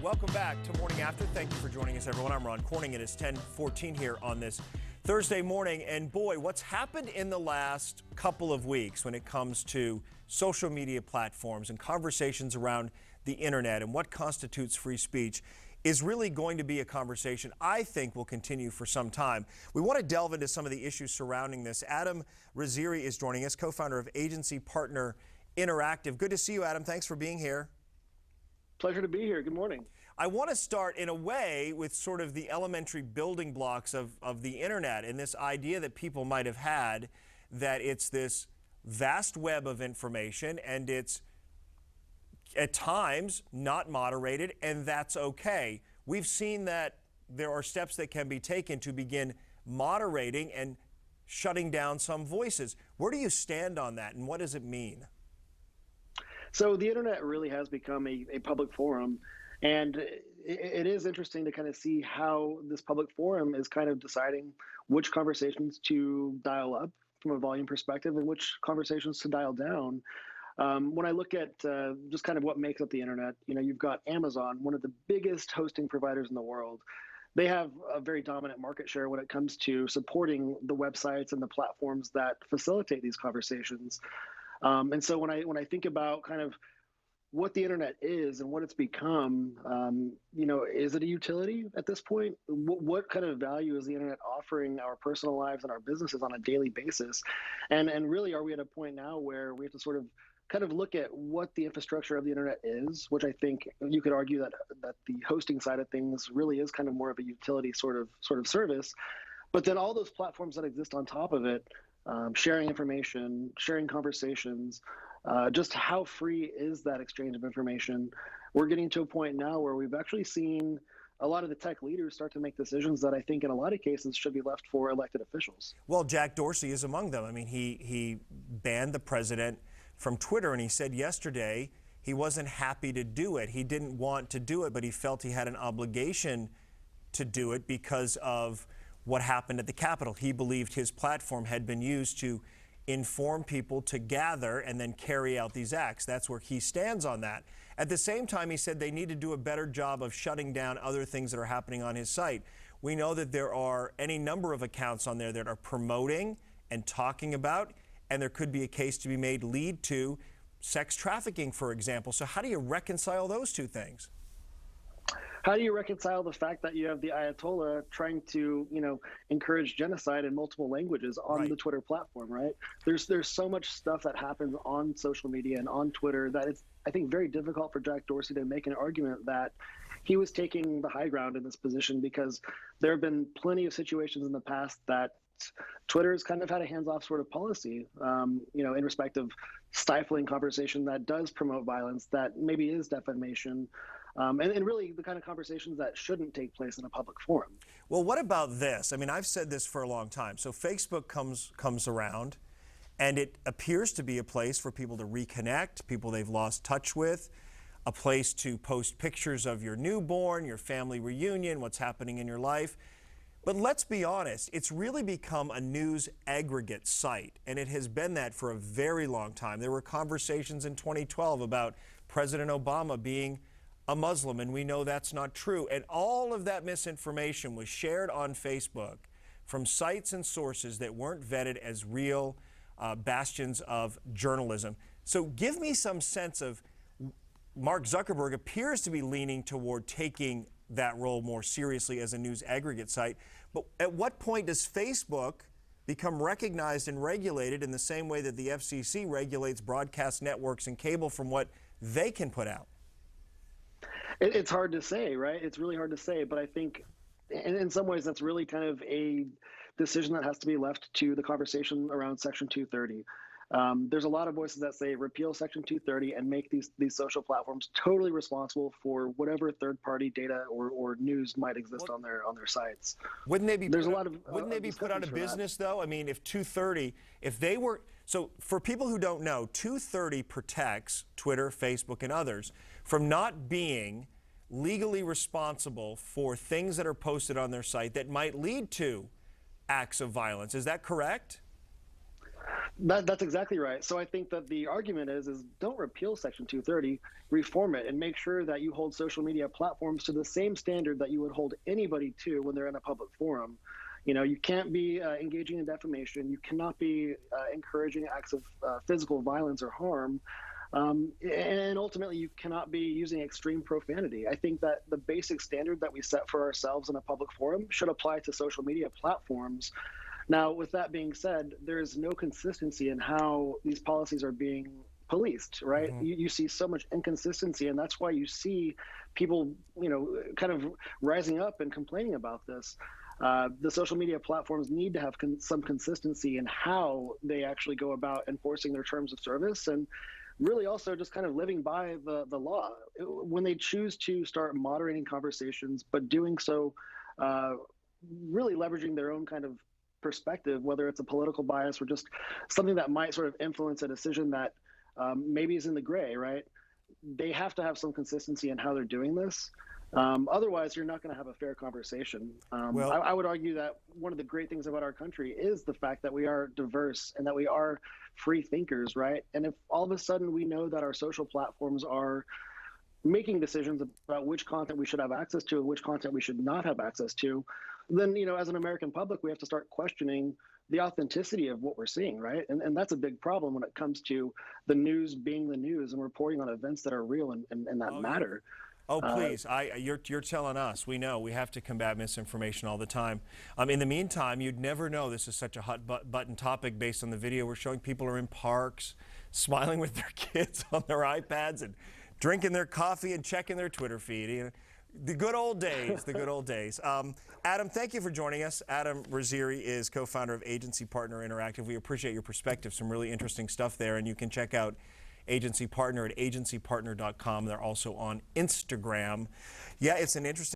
Welcome back to Morning After. Thank you for joining us, everyone. I'm Ron Corning. It is 10:14 here on this Thursday morning. And boy, what's happened in the last couple of weeks when it comes to social media platforms and conversations around the internet and what constitutes free speech is really going to be a conversation I think will continue for some time. We want to delve into some of the issues surrounding this. Adam Raziri is joining us, co-founder of Agency Partner Interactive. Good to see you, Adam. Thanks for being here. Pleasure to be here. Good morning. I want to start in a way with sort of the elementary building blocks of the internet and this idea that people might have had that it's this vast web of information and it's at times not moderated, and that's okay. We've seen that there are steps that can be taken to begin moderating and shutting down some voices. Where do you stand on that, and what does it mean? So the internet really has become a public forum, and it is interesting to kind of see how this public forum is kind of deciding which conversations to dial up from a volume perspective and which conversations to dial down. When I look at just kind of what makes up the internet, you've got Amazon, one of the biggest hosting providers in the world. They have a very dominant market share when it comes to supporting the websites and the platforms that facilitate these conversations. And so when I think about kind of what the internet is and what it's become, is it a utility at this point? What kind of value is the internet offering our personal lives and our businesses on a daily basis? And really, are we at a point now where we have to sort of kind of look at what the infrastructure of the internet is, which I think you could argue that the hosting side of things really is kind of more of a utility sort of service. But then all those platforms that exist on top of it, sharing information, sharing conversations, just how free is that exchange of information? We're getting to a point now where we've actually seen a lot of the tech leaders start to make decisions that I think in a lot of cases should be left for elected officials. Well, Jack Dorsey is among them. I mean, he banned the president from Twitter, and he said yesterday he wasn't happy to do it. He didn't want to do it, but he felt he had an obligation to do it because of what happened at the Capitol. He believed his platform had been used to inform people to gather and then carry out these acts. That's where he stands on that. At the same time, he said they need to do a better job of shutting down other things that are happening on his site. We know that there are any number of accounts on there that are promoting and talking about, and there could be a case to be made lead to sex trafficking, for example. So how do you reconcile those two things? How do you reconcile the fact that you have the Ayatollah trying to, encourage genocide in multiple languages on the Twitter platform, right? There's so much stuff that happens on social media and on Twitter that it's, I think, very difficult for Jack Dorsey to make an argument that he was taking the high ground in this position, because there have been plenty of situations in the past that Twitter's kind of had a hands-off sort of policy, in respect of stifling conversation that does promote violence, that maybe is defamation, and really the kind of conversations that shouldn't take place in a public forum. Well, what about this? I mean, I've said this for a long time. So Facebook comes around, and it appears to be a place for people to reconnect, people they've lost touch with, a place to post pictures of your newborn, your family reunion, what's happening in your life. But let's be honest, it's really become a news aggregate site, and it has been that for a very long time. There were conversations in 2012 about President Obama being a Muslim, and we know that's not true. And all of that misinformation was shared on Facebook from sites and sources that weren't vetted as real bastions of journalism. So give me some sense of, Mark Zuckerberg appears to be leaning toward taking that role more seriously as a news aggregate site. But at what point does Facebook become recognized and regulated in the same way that the FCC regulates broadcast networks and cable from what they can put out? It's hard to say, right? It's really hard to say, but I think in some ways that's really kind of a decision that has to be left to the conversation around Section 230. There's a lot of voices that say repeal Section 230 and make these social platforms totally responsible for whatever third-party data or news might exist on their sites. Wouldn't they be put out of business though? I mean, if 230, if they were, so for people who don't know, 230 protects Twitter, Facebook, and others from not being legally responsible for things that are posted on their site that might lead to acts of violence. Is that correct? That's exactly right. So I think that the argument is don't repeal Section 230, reform it, and make sure that you hold social media platforms to the same standard that you would hold anybody to when they're in a public forum. You know, you can't be engaging in defamation. You cannot be encouraging acts of physical violence or harm. And ultimately, you cannot be using extreme profanity. I think that the basic standard that we set for ourselves in a public forum should apply to social media platforms. Now, with that being said, there is no consistency in how these policies are being policed, right? Mm-hmm. You see so much inconsistency, and that's why you see people, you know, kind of rising up and complaining about this. The social media platforms need to have some consistency in how they actually go about enforcing their terms of service, and really also just kind of living by the law. When they choose to start moderating conversations, but doing so really leveraging their own kind of perspective, whether it's a political bias or just something that might sort of influence a decision that maybe is in the gray, right? They have to have some consistency in how they're doing this. Otherwise, you're not going to have a fair conversation. I would argue that one of the great things about our country is the fact that we are diverse and that we are free thinkers, right? And if all of a sudden we know that our social platforms are making decisions about which content we should have access to and which content we should not have access to, then, you know, as an American public, we have to start questioning the authenticity of what we're seeing, right? And that's a big problem when it comes to the news being the news and reporting on events that are real and that matter. Oh, please. You're telling us. We know. We have to combat misinformation all the time. In the meantime, you'd never know this is such a hot button topic based on the video we're showing. People are in parks, smiling with their kids on their iPads and drinking their coffee and checking their Twitter feed. You know, the good old days, the good old days. Adam, thank you for joining us. Adam Raziri is co-founder of Agency Partner Interactive. We appreciate your perspective, some really interesting stuff there, and you can check out Agency Partner at agencypartner.com. They're also on Instagram. Yeah, it's an interesting